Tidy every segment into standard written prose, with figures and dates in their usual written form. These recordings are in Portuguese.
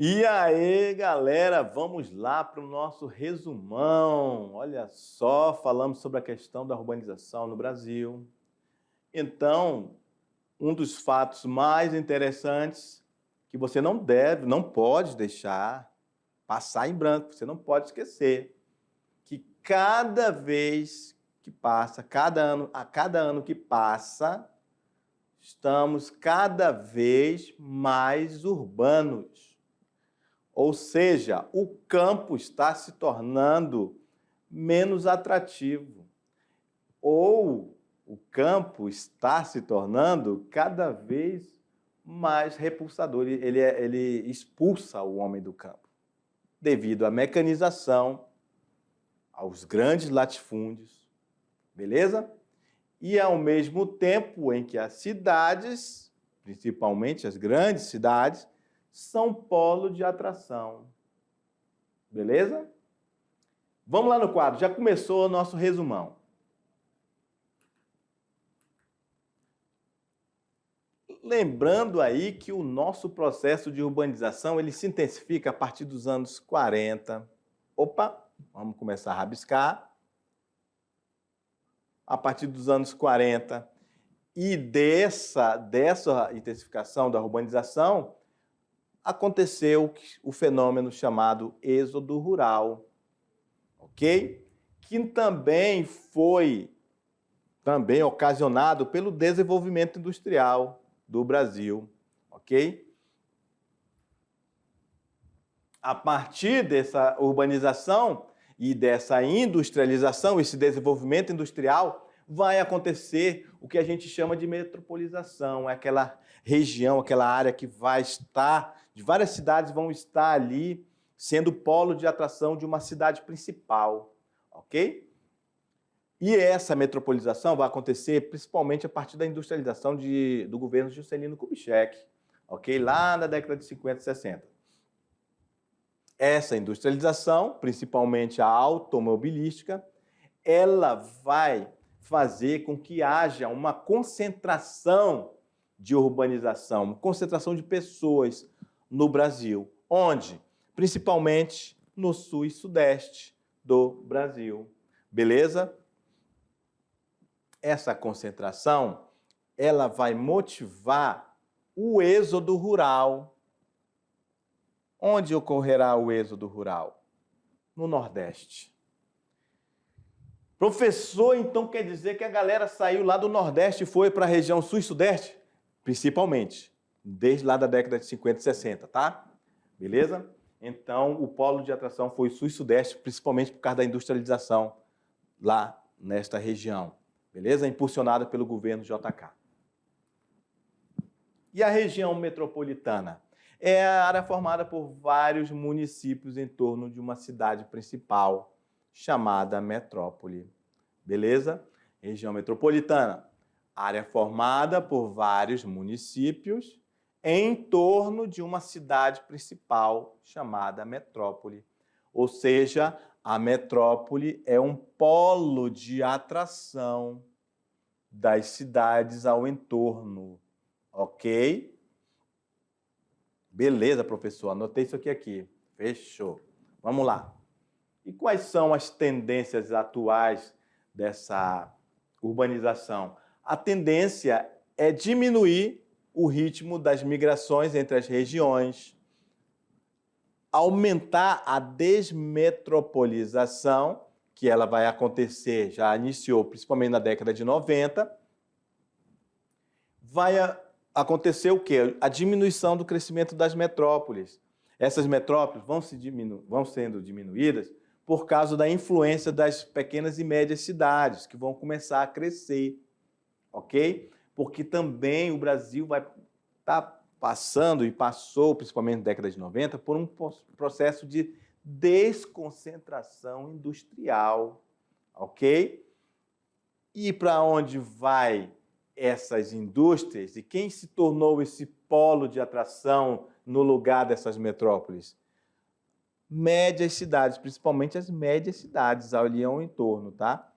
E aí, galera, vamos lá para o nosso resumão. Olha só, falamos sobre a questão da urbanização no Brasil. Então, um dos fatos mais interessantes que você não pode deixar passar em branco, você não pode esquecer que cada vez que passa, a cada ano que passa, estamos cada vez mais urbanos. Ou seja, o campo está se tornando menos atrativo. Ou o campo está se tornando cada vez mais repulsador. Ele expulsa o homem do campo. Devido à mecanização, aos grandes latifúndios, beleza? E ao mesmo tempo em que as cidades, principalmente as grandes cidades, são polo de atração. Beleza? Vamos lá no quadro, já começou o nosso resumão. Lembrando aí que o nosso processo de urbanização, ele se intensifica a partir dos anos 40. Opa, vamos começar a rabiscar. A partir dos anos 40. E dessa intensificação da urbanização, aconteceu o fenômeno chamado êxodo rural, ok? Que também foi ocasionado pelo desenvolvimento industrial do Brasil, ok? A partir dessa urbanização e dessa industrialização, esse desenvolvimento industrial, vai acontecer o que a gente chama de metropolização, é aquela região, aquela área que vai estar, de várias cidades vão estar ali, sendo polo de atração de uma cidade principal, ok? E essa metropolização vai acontecer principalmente a partir da industrialização do governo Juscelino Kubitschek, ok? Lá na década de 50 e 60. Essa industrialização, principalmente a automobilística, ela vai fazer com que haja uma concentração de urbanização, uma concentração de pessoas no Brasil. Onde? Principalmente no sul e sudeste do Brasil. Beleza? Essa concentração, ela vai motivar o êxodo rural. Onde ocorrerá o êxodo rural? No Nordeste. Professor, então quer dizer que a galera saiu lá do Nordeste e foi para a região sul e sudeste? Principalmente, desde lá da década de 50 e 60, tá? Beleza? Então, o polo de atração foi sul e sudeste, principalmente por causa da industrialização lá nesta região. Beleza? Impulsionada pelo governo JK. E a região metropolitana? É a área formada por vários municípios em torno de uma cidade principal, chamada metrópole. Beleza? Região metropolitana, área formada por vários municípios em torno de uma cidade principal chamada metrópole. Ou seja, a metrópole é um polo de atração das cidades ao entorno. Ok? Beleza, professor, anotei isso aqui. Fechou. Vamos lá. E quais são as tendências atuais dessa urbanização? A tendência é diminuir o ritmo das migrações entre as regiões, aumentar a desmetropolização, que ela vai acontecer, já iniciou principalmente na década de 90, vai acontecer o quê? A diminuição do crescimento das metrópoles. Essas metrópoles vão sendo diminuídas por causa da influência das pequenas e médias cidades, que vão começar a crescer, ok? Porque também o Brasil vai estar passando, e passou, principalmente na década de 90, por um processo de desconcentração industrial, ok? E para onde vai essas indústrias e quem se tornou esse polo de atração no lugar dessas metrópoles? médias cidades, principalmente as médias cidades ali ao entorno, tá?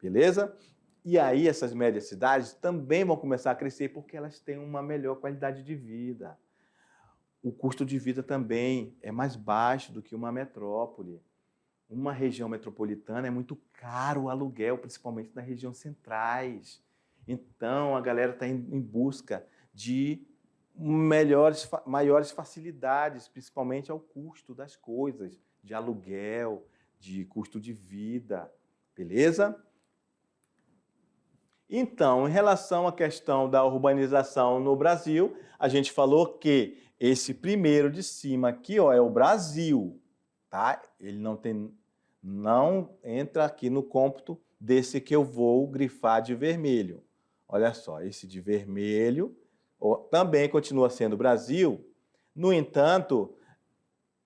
Beleza? E aí essas médias cidades também vão começar a crescer porque elas têm uma melhor qualidade de vida. O custo de vida também é mais baixo do que uma metrópole. Uma região metropolitana é muito caro o aluguel, principalmente nas regiões centrais. Então, a galera está em busca de maiores facilidades, principalmente ao custo das coisas, de aluguel, de custo de vida, beleza? Então, em relação à questão da urbanização no Brasil, a gente falou que esse primeiro de cima aqui, ó, é o Brasil, tá? Ele não entra aqui no cômputo desse que eu vou grifar de vermelho. Olha só, esse de vermelho também continua sendo Brasil. No entanto,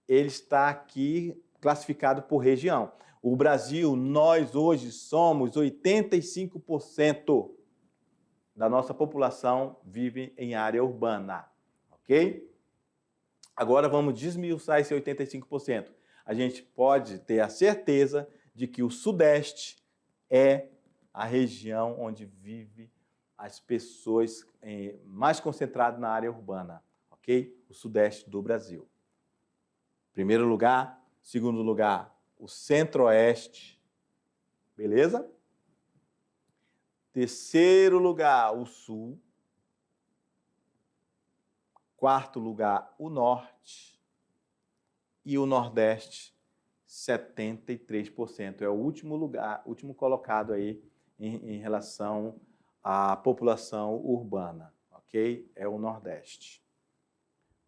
ele está aqui classificado por região. O Brasil, nós hoje somos 85% da nossa população vive em área urbana, ok? Agora vamos desmiuçar esse 85%. A gente pode ter a certeza de que o Sudeste é a região onde vive as pessoas mais concentradas na área urbana, ok? O Sudeste do Brasil. Primeiro lugar. Segundo lugar, o Centro-Oeste. Beleza? Terceiro lugar, o Sul. Quarto lugar, o Norte. E o Nordeste, 73%. É o último lugar, último colocado aí em relação à população urbana, ok? É o Nordeste.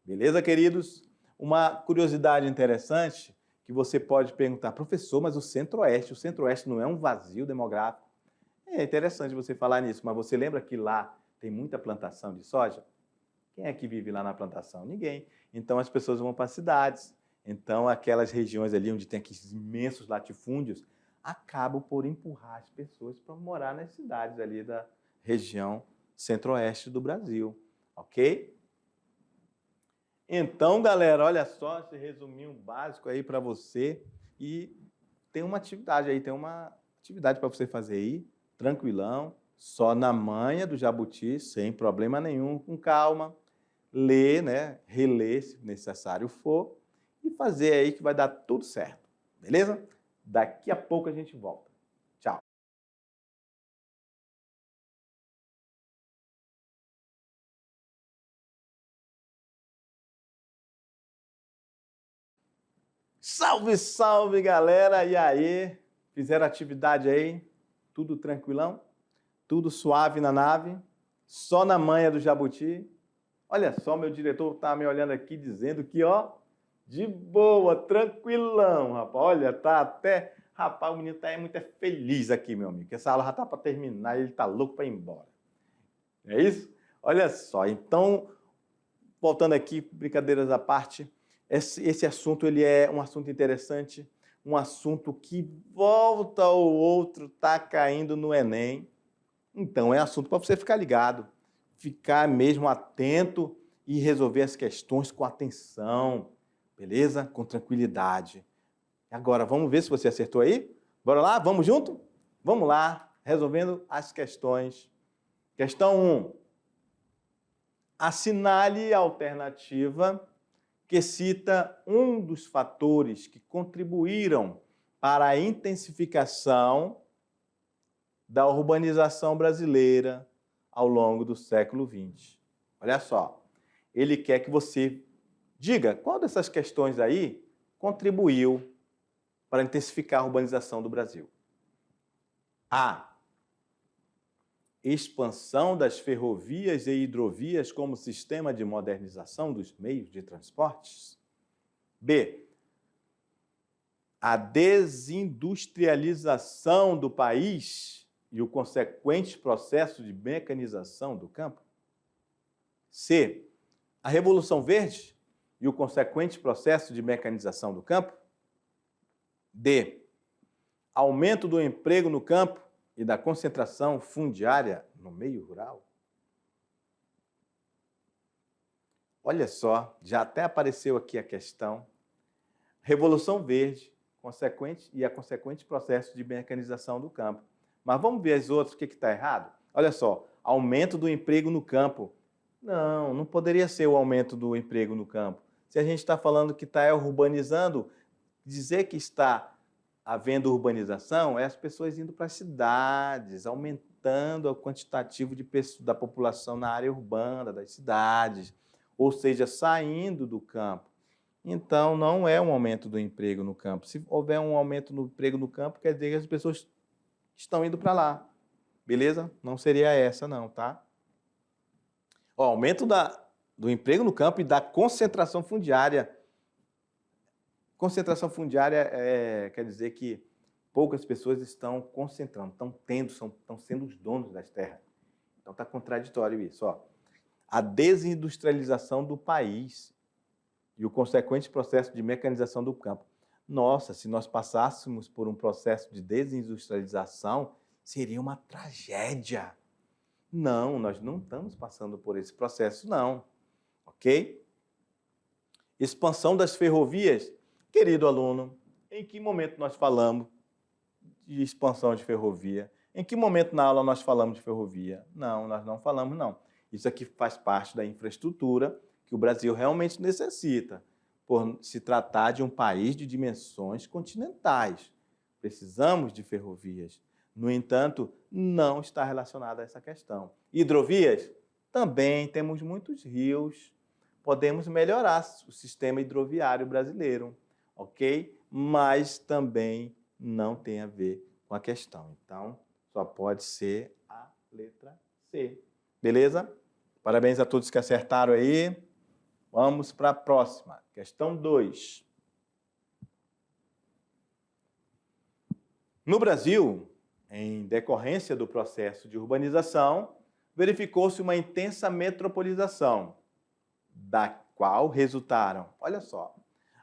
Beleza, queridos? Uma curiosidade interessante que você pode perguntar, professor, mas o Centro-Oeste não é um vazio demográfico? É interessante você falar nisso, mas você lembra que lá tem muita plantação de soja? Quem é que vive lá na plantação? Ninguém. Então as pessoas vão para as cidades. Então aquelas regiões ali onde tem aqueles imensos latifúndios acabam por empurrar as pessoas para morar nas cidades ali da região centro-oeste do Brasil, ok? Então, galera, olha só esse resuminho básico aí para você e tem uma atividade aí, para você fazer aí, tranquilão, só na manha do jabuti, sem problema nenhum, com calma, ler, né, reler se necessário for e fazer aí que vai dar tudo certo, beleza? Daqui a pouco a gente volta. Tchau. Salve, salve, galera! E aí? Fizeram atividade aí? Tudo tranquilão? Tudo suave na nave? Só na manha do jabuti? Olha só, meu diretor tá me olhando aqui dizendo que, ó, de boa, tranquilão, rapaz. Olha, tá até... Rapaz, o menino tá muito feliz aqui, meu amigo. Essa aula já tá para terminar e ele tá louco para ir embora. É isso? Olha só, então, voltando aqui, brincadeiras à parte, esse assunto ele é um assunto interessante, um assunto que volta ou outro tá caindo no Enem. Então, é assunto para você ficar ligado, ficar mesmo atento e resolver as questões com atenção, beleza? Com tranquilidade. Agora, vamos ver se você acertou aí? Bora lá? Vamos junto? Vamos lá, resolvendo as questões. Questão 1. Assinale a alternativa que cita um dos fatores que contribuíram para a intensificação da urbanização brasileira ao longo do século XX. Olha só, ele quer que você diga qual dessas questões aí contribuiu para intensificar a urbanização do Brasil. A. Expansão das ferrovias e hidrovias como sistema de modernização dos meios de transportes. B. A desindustrialização do país e o consequente processo de mecanização do campo. C. A Revolução Verde e o consequente processo de mecanização do campo. D. Aumento do emprego no campo e da concentração fundiária no meio rural. Olha só, já até apareceu aqui a questão. Revolução Verde e a consequente processo de mecanização do campo. Mas vamos ver as outras, o que está errado? Olha só, aumento do emprego no campo. Não poderia ser o aumento do emprego no campo. Se a gente está falando que está urbanizando, dizer que está havendo urbanização é as pessoas indo para as cidades, aumentando o quantitativo da população na área urbana das cidades, ou seja, saindo do campo. Então, não é um aumento do emprego no campo. Se houver um aumento do emprego no campo, quer dizer que as pessoas estão indo para lá. Beleza? Não seria essa, não, tá? O aumento do emprego no campo e da concentração fundiária. Concentração fundiária quer dizer que poucas pessoas estão concentrando, estão sendo os donos das terras. Então, está contraditório isso. Ó. A desindustrialização do país e o consequente processo de mecanização do campo. Nossa, se nós passássemos por um processo de desindustrialização, seria uma tragédia. Não, nós não estamos passando por esse processo, não. Ok? Expansão das ferrovias. Querido aluno, em que momento nós falamos de expansão de ferrovia? Em que momento na aula nós falamos de ferrovia? Não, nós não falamos, não. Isso aqui faz parte da infraestrutura que o Brasil realmente necessita, por se tratar de um país de dimensões continentais. Precisamos de ferrovias. No entanto, não está relacionado a essa questão. Hidrovias? Também temos muitos rios. Podemos melhorar o sistema hidroviário brasileiro, ok? Mas também não tem a ver com a questão. Então, só pode ser a letra C. Beleza? Parabéns a todos que acertaram aí. Vamos para a próxima. Questão 2. No Brasil, em decorrência do processo de urbanização, verificou-se uma intensa metropolização, da qual resultaram, olha só,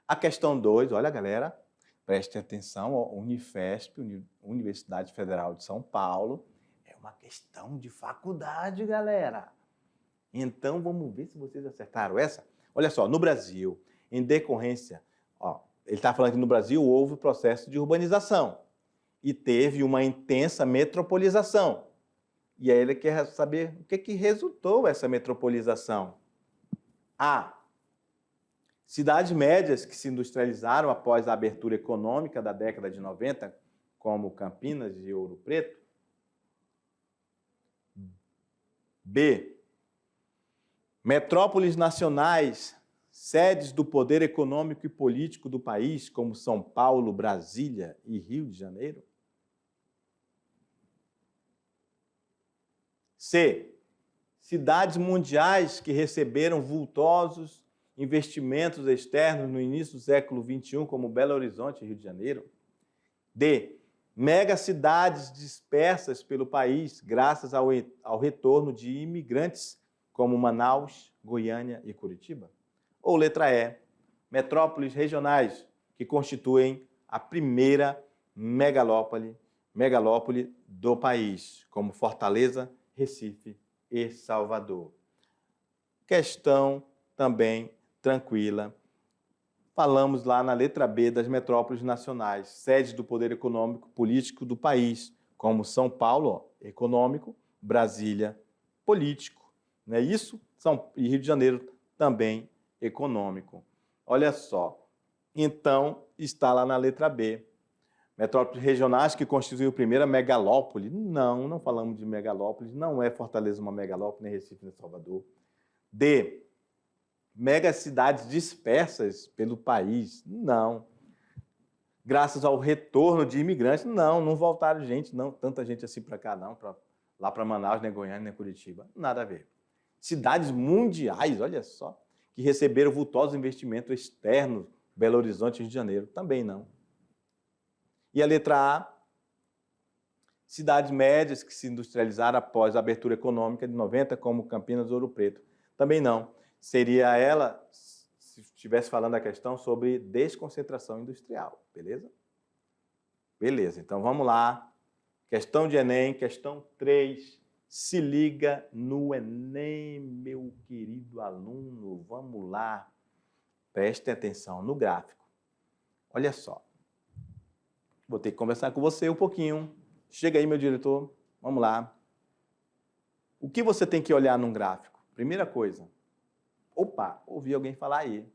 a questão 2, olha galera, prestem atenção, ó, Unifesp, Universidade Federal de São Paulo, é uma questão de faculdade, galera. Então, vamos ver se vocês acertaram essa. Olha só, no Brasil, em decorrência, ó, ele está falando que no Brasil houve processo de urbanização e teve uma intensa metropolização. E aí ele quer saber o que resultou essa metropolização. A. Cidades médias que se industrializaram após a abertura econômica da década de 90, como Campinas e Ouro Preto. B. Metrópoles nacionais, sedes do poder econômico e político do país, como São Paulo, Brasília e Rio de Janeiro. C. Cidades mundiais que receberam vultosos investimentos externos no início do século XXI, como Belo Horizonte e Rio de Janeiro. D. Megacidades dispersas pelo país graças ao retorno de imigrantes, como Manaus, Goiânia e Curitiba. Ou letra E. Metrópoles regionais que constituem a primeira megalópole do país, como Fortaleza, Recife e Salvador. Questão também tranquila. Falamos lá na letra B das metrópoles nacionais, sedes do poder econômico político do país, como São Paulo, ó, econômico, Brasília, político, não é isso? E Rio de Janeiro também econômico. Olha só, então está lá na letra B. Metrópoles regionais que constituem a primeira megalópole. Não falamos de megalópolis, não é Fortaleza uma megalópole, nem Recife, nem Salvador. D. Megacidades dispersas pelo país. Não. Graças ao retorno de imigrantes. Não voltaram gente, não, tanta gente assim para cá, não, lá para Manaus, nem Goiânia, nem Curitiba. Nada a ver. Cidades mundiais, olha só, que receberam vultosos investimentos externos, Belo Horizonte e Rio de Janeiro. Também não. E a letra A, cidades médias que se industrializaram após a abertura econômica de 90, como Campinas e Ouro Preto. Também não. Seria ela, se estivesse falando a questão sobre desconcentração industrial, beleza? Beleza, então vamos lá. Questão de Enem, questão 3. Se liga no Enem, meu querido aluno. Vamos lá. Preste atenção no gráfico. Olha só. Vou ter que conversar com você um pouquinho. Chega aí, meu diretor. Vamos lá. O que você tem que olhar num gráfico? Primeira coisa. Opa, ouvi alguém falar aí.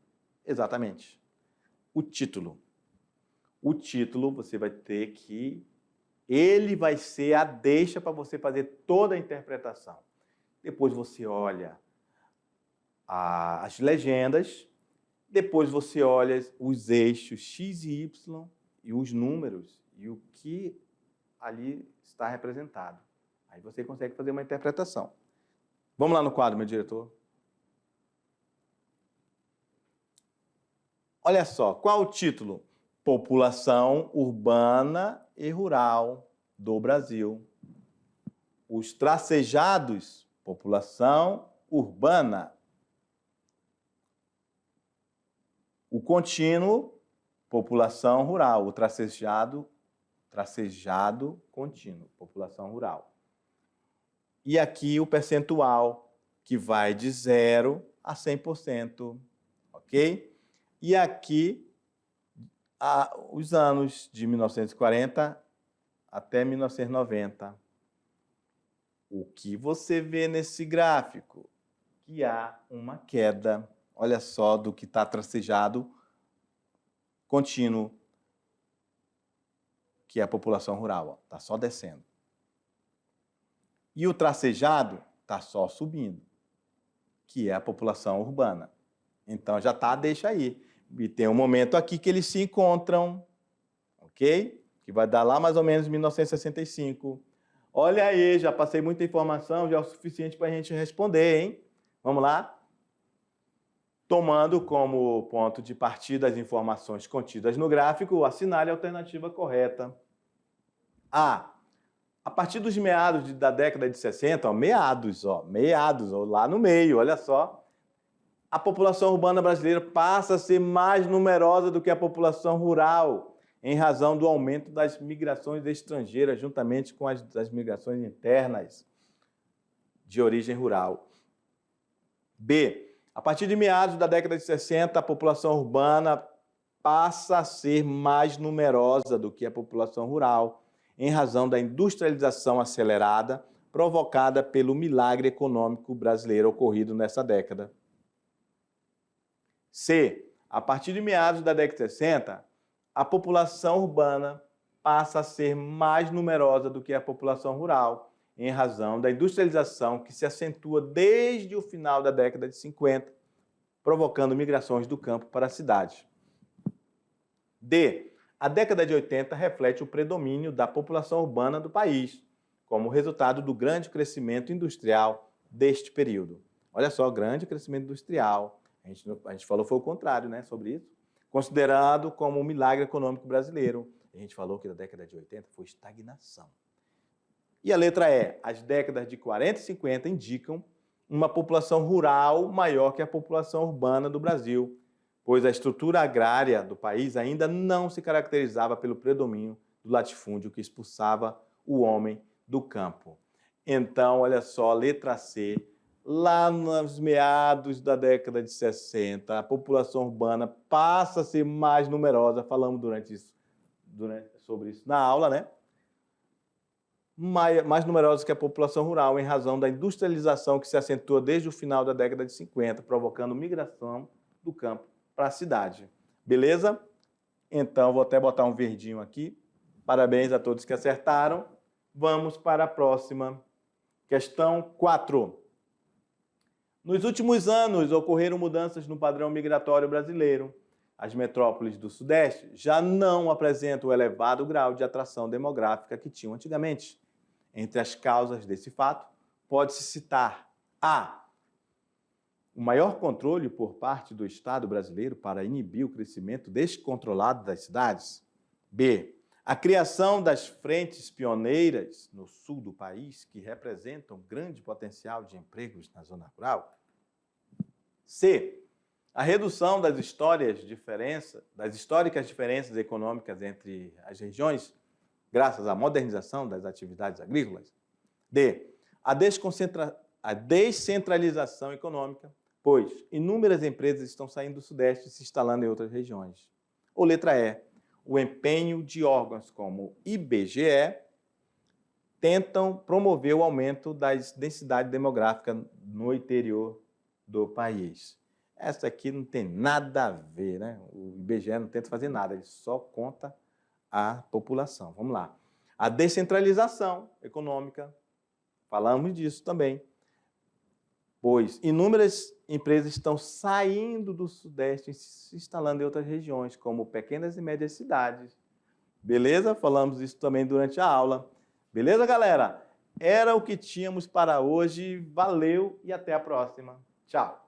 Exatamente. O título. O título você vai ter que... Ele vai ser a deixa para você fazer toda a interpretação. Depois você olha as legendas. Depois você olha os eixos X e Y e os números e o que ali está representado. Aí você consegue fazer uma interpretação. Vamos lá no quadro, meu diretor. Olha só, qual o título? População urbana e rural do Brasil. Os tracejados, população urbana. O contínuo, população rural. O tracejado contínuo, população rural. E aqui o percentual, que vai de 0 a 100%, ok? E aqui os anos de 1940 até 1990. O que você vê nesse gráfico? Que há uma queda, olha só, do que está tracejado contínuo, que é a população rural, está só descendo. E o tracejado está só subindo, que é a população urbana. Então já está, deixa aí. E tem um momento aqui que eles se encontram, ok? Que vai dar lá mais ou menos 1965. Olha aí, já passei muita informação, já é o suficiente para a gente responder, hein? Vamos lá? Tomando como ponto de partida as informações contidas no gráfico, assinale a alternativa correta. A partir dos meados da década de 60, meados, lá no meio, olha só, a população urbana brasileira passa a ser mais numerosa do que a população rural, em razão do aumento das migrações estrangeiras, juntamente com das migrações internas de origem rural. B. A partir de meados da década de 60, a população urbana passa a ser mais numerosa do que a população rural, em razão da industrialização acelerada provocada pelo milagre econômico brasileiro ocorrido nessa década. C. A partir de meados da década de 60, a população urbana passa a ser mais numerosa do que a população rural, em razão da industrialização que se acentua desde o final da década de 50, provocando migrações do campo para a cidade. D. A década de 80 reflete o predomínio da população urbana do país, como resultado do grande crescimento industrial deste período. Olha só, grande crescimento industrial. A gente falou foi o contrário, né, sobre isso. Considerado como um milagre econômico brasileiro. A gente falou que na década de 80 foi estagnação. E a letra E. As décadas de 40 e 50 indicam uma população rural maior que a população urbana do Brasil, pois a estrutura agrária do país ainda não se caracterizava pelo predomínio do latifúndio que expulsava o homem do campo. Então, olha só, letra C, lá nos meados da década de 60, a população urbana passa a ser mais numerosa, falamos sobre isso na aula, né? Mais numerosa que a população rural, em razão da industrialização que se acentua desde o final da década de 50, provocando migração do campo para a cidade. Beleza? Então, vou até botar um verdinho aqui. Parabéns a todos que acertaram. Vamos para a próxima. Questão 4. Nos últimos anos, ocorreram mudanças no padrão migratório brasileiro. As metrópoles do Sudeste já não apresentam o elevado grau de atração demográfica que tinham antigamente. Entre as causas desse fato, pode-se citar A. O maior controle por parte do Estado brasileiro para inibir o crescimento descontrolado das cidades. B. A criação das frentes pioneiras no sul do país, que representam grande potencial de empregos na zona rural. C. A redução das históricas diferenças econômicas entre as regiões, graças à modernização das atividades agrícolas. D. A descentralização econômica, pois inúmeras empresas estão saindo do Sudeste e se instalando em outras regiões. Ou letra E. o empenho de órgãos como o IBGE tentam promover o aumento da densidade demográfica no interior do país. Essa aqui não tem nada a ver, né? O IBGE não tenta fazer nada, ele só conta a população. Vamos lá. A descentralização econômica, falamos disso também, pois inúmeras empresas estão saindo do Sudeste e se instalando em outras regiões, como pequenas e médias cidades. Beleza? Falamos isso também durante a aula. Beleza, galera? Era o que tínhamos para hoje. Valeu e até a próxima. Tchau!